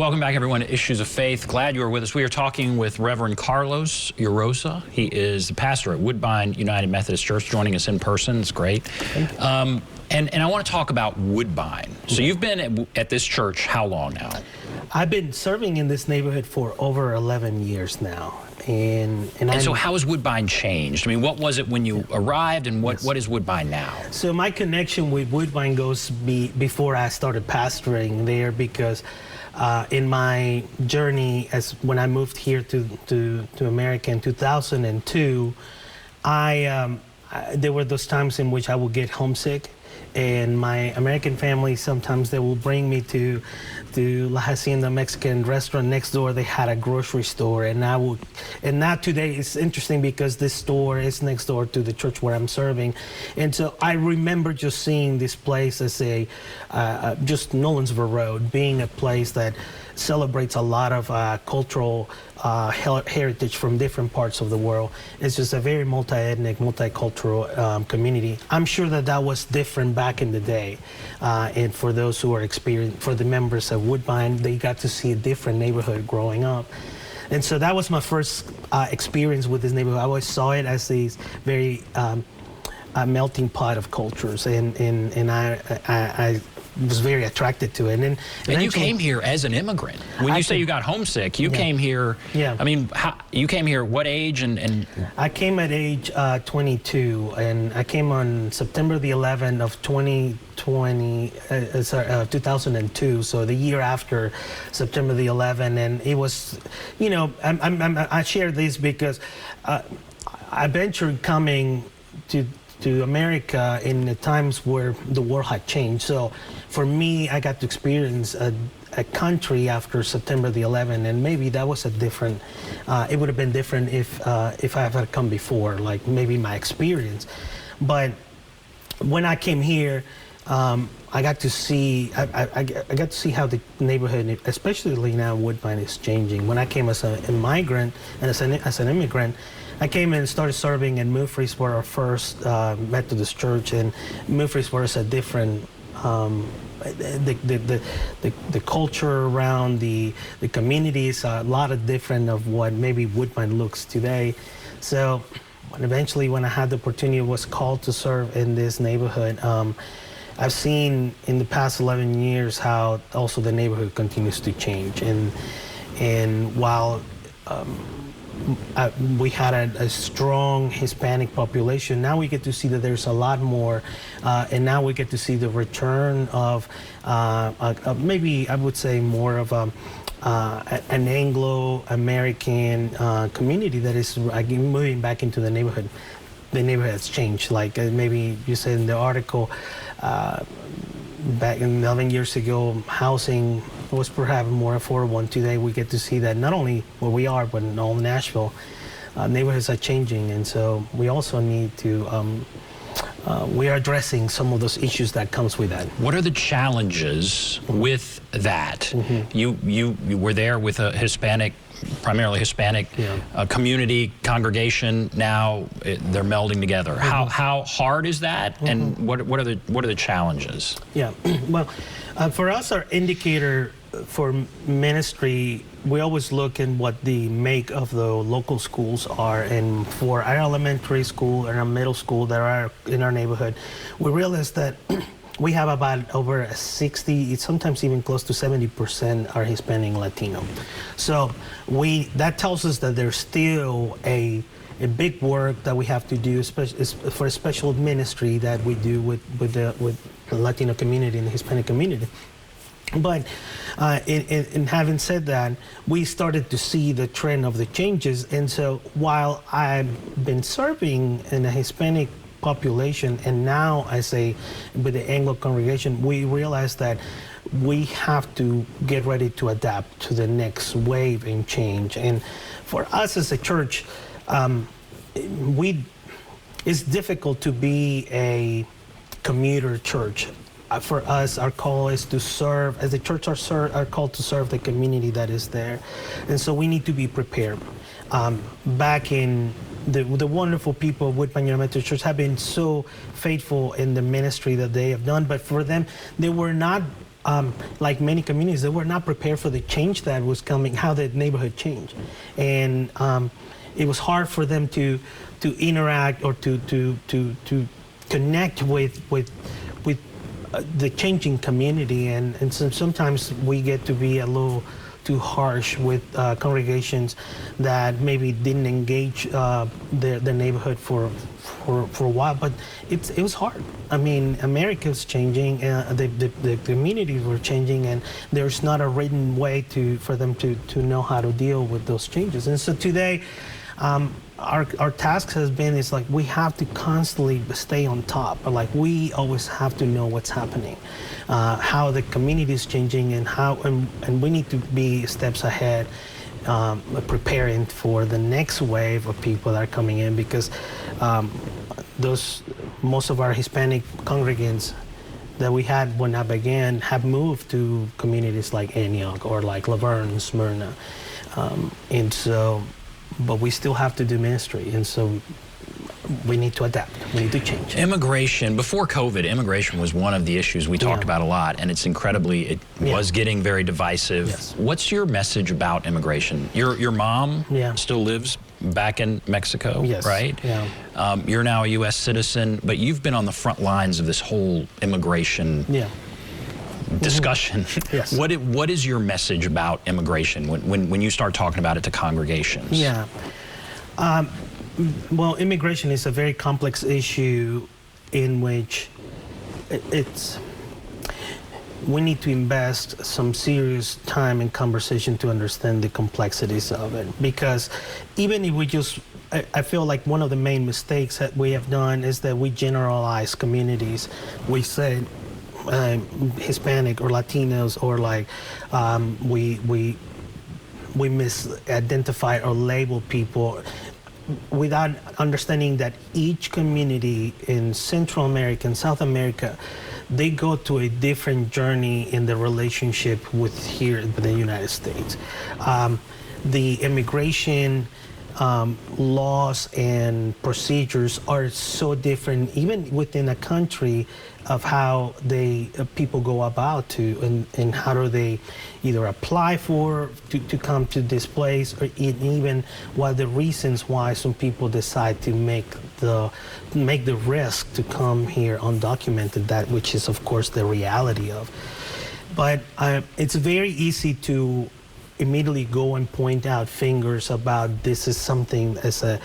Welcome back, everyone, to Issues of Faith. Glad you are with us. We are talking with Reverend Carlos Uroza. He is the pastor at Woodbine United Methodist Church, joining us in person. It's great. And I want to talk about Woodbine. So you've been at this church how long now? I've been serving in this neighborhood for over 11 years now. And so how has Woodbine changed? I mean, what was it when you arrived, and what is Woodbine now? So my connection with Woodbine goes before I started pastoring there, because in my journey when I moved here to America in 2002, there were those times in which I would get homesick. And my American family, sometimes they will bring me to La Hacienda Mexican restaurant. Next door they had a grocery store, and now today it's interesting because this store is next door to the church where I'm serving. And so I remember just seeing this place as just Nolensville Road being a place that celebrates a lot of cultural heritage from different parts of the world. It's just a very multi-ethnic, multicultural community. I'm sure that was different back in the day. And for those who are for the members of Woodbine, they got to see a different neighborhood growing up. And so that was my first experience with this neighborhood. I always saw it as this very melting pot of cultures, and I was very attracted to it. And you came here as an immigrant. When you say you got homesick, you came here. Yeah. I mean, you came here what age? And I came at age 22, and I came on September the 11th of 2002. So the year after September the 11th, and it was, I share this because I ventured coming to America in the times where the world had changed. So for me, I got to experience a country after September the 11th, and maybe that was it would have been different if I had come before, like maybe my experience. But when I came here, I got to see I got to see how the neighborhood, especially now Woodbine, is changing. When I came as a migrant and as an immigrant, I came and started serving in Murfreesboro, our first Methodist church, and Murfreesboro is a different. The culture around the community is a lot of different of what maybe Woodbine looks today. So eventually, when I had the opportunity, was called to serve in this neighborhood. I've seen in the past 11 years how also the neighborhood continues to change, and while we had a strong Hispanic population, now we get to see that there's a lot more, and now we get to see the return of maybe I would say more of an Anglo-American community that is moving back into the neighborhood. The neighborhood has changed. Like maybe you said in the article, back in 11 years ago, housing was perhaps more affordable, and today we get to see that not only where we are, but in all Nashville, neighborhoods are changing, and so we also need to, we are addressing some of those issues that comes with that. What are the challenges with that? Mm-hmm. You were there with a primarily Hispanic community, congregation. Now they're melding together. Mm-hmm. How hard is that, mm-hmm. and what are the challenges? Yeah, well, for us, our indicator for ministry, we always look at what the make of the local schools are, and for our elementary school and our middle school that are in our neighborhood, we realize that we have about over 60, sometimes even close to 70% are Hispanic and Latino. So that tells us that there's still a big work that we have to do, for a special ministry that we do with the Latino community and the Hispanic community. But in having said that, we started to see the trend of the changes. And so while I've been serving in a Hispanic population, and now with the Anglo congregation, we realized that we have to get ready to adapt to the next wave and change. And for us as a church, it's difficult to be a commuter church. For us, our call is to serve, as a church, our call to serve the community that is there. And so we need to be prepared. Back in the wonderful people of Woodbine United Methodist Church have been so faithful in the ministry that they have done, but for them, they were not like many communities, they were not prepared for the change that was coming, how the neighborhood changed. And it was hard for them to interact or to connect with the changing community. And so sometimes we get to be a little too harsh with congregations that maybe didn't engage the neighborhood for a while, but it was hard. I mean, America's changing, the communities were changing, and there's not a written way for them to know how to deal with those changes. And so today, our task has been is like we have to constantly stay on top. Like we always have to know what's happening, how the community is changing, and we need to be steps ahead, preparing for the next wave of people that are coming in, because most of our Hispanic congregants that we had when I began have moved to communities like Antioch or like Laverne, Smyrna, and so. But we still have to do ministry, and so we need to adapt. We need to change. Immigration, before COVID, immigration was one of the issues we talked about a lot, and it was getting very divisive. Yes. What's your message about immigration? Your mom still lives back in Mexico, right? Yeah. You're now a U.S. citizen, but you've been on the front lines of this whole immigration discussion. Yes. What is your message about immigration when you start talking about it to congregations? Yeah. Well, immigration is a very complex issue in which we need to invest some serious time and conversation to understand the complexities of it. Because even if I feel like one of the main mistakes that we have done is that we generalize communities. We say Hispanic or Latinos, or like we misidentify or label people without understanding that each community in Central America and South America, they go to a different journey in the relationship with the United States. The immigration laws and procedures are so different, even within a country, of how people go about and how do they either apply to come to this place, or even what the reasons why some people decide to make the risk to come here undocumented, that which is of course the reality of. But it's very easy to immediately go and point out fingers about this is something as a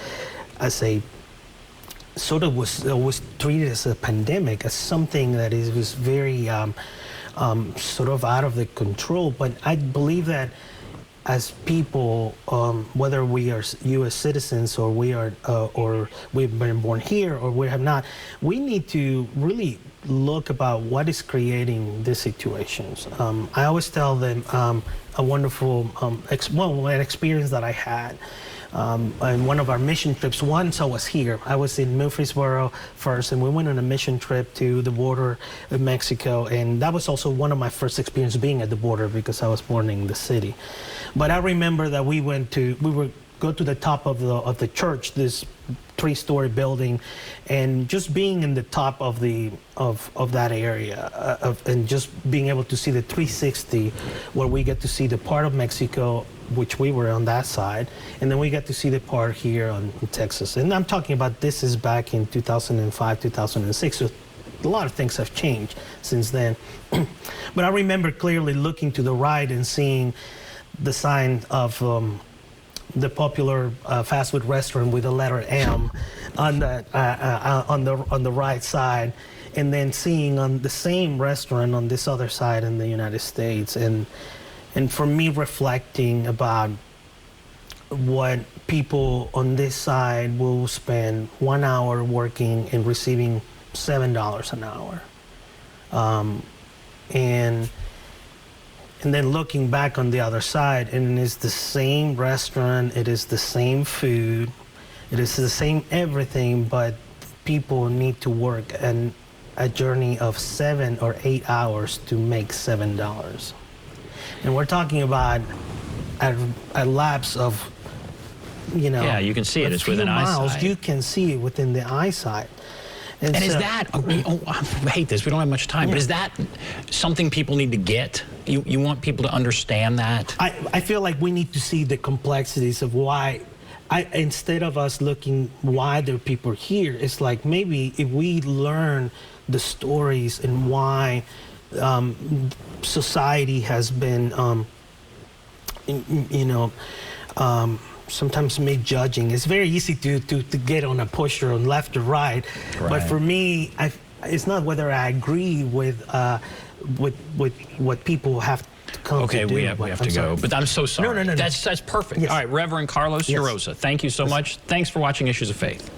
sort of was treated as a pandemic, as something that was very sort of out of the control. But I believe that as people, whether we are U.S. citizens or or we've been born here or we have not, we need to really look about what is creating these situations. I always tell them a wonderful an experience that I had. On one of our mission trips, once I was here. I was in Murfreesboro first, and we went on a mission trip to the border of Mexico, and that was also one of my first experiences being at the border because I was born in the city. But I remember that we would go to the top of the church, this 3-story building, and just being in the top of that area and just being able to see the 360, where we get to see the part of Mexico which we were on that side, and then we get to see the part here in Texas. And I'm talking about this is back in 2005, 2006, so a lot of things have changed since then. But I remember clearly looking to the right and seeing the sign of the popular fast food restaurant with the letter M on the right side, and then seeing on the same restaurant on this other side in the United States, and for me reflecting about what people on this side will spend 1 hour working and receiving $7 an hour, and then looking back on the other side, and it's the same restaurant, it is the same food, it is the same everything, but people need to work a journey of 7 or 8 hours to make $7. And we're talking about a lapse of, yeah, you can see it. It's within miles. eyesight. You can see it within the eyesight. And is so- that, I hate this, we don't have much time, but is that something people need to get? You want people to understand that? I feel like we need to see the complexities of why, instead of us looking why there are people here, it's like maybe if we learn the stories and why society has been, sometimes made judging. It's very easy to get on a pusher on left or right. But for me, it's not whether I agree with what people have to come to do. We have to go. But I'm so sorry. No. That's perfect. Yes. All right, Reverend Carlos Uroza, thank you so much. Thanks for watching Issues of Faith.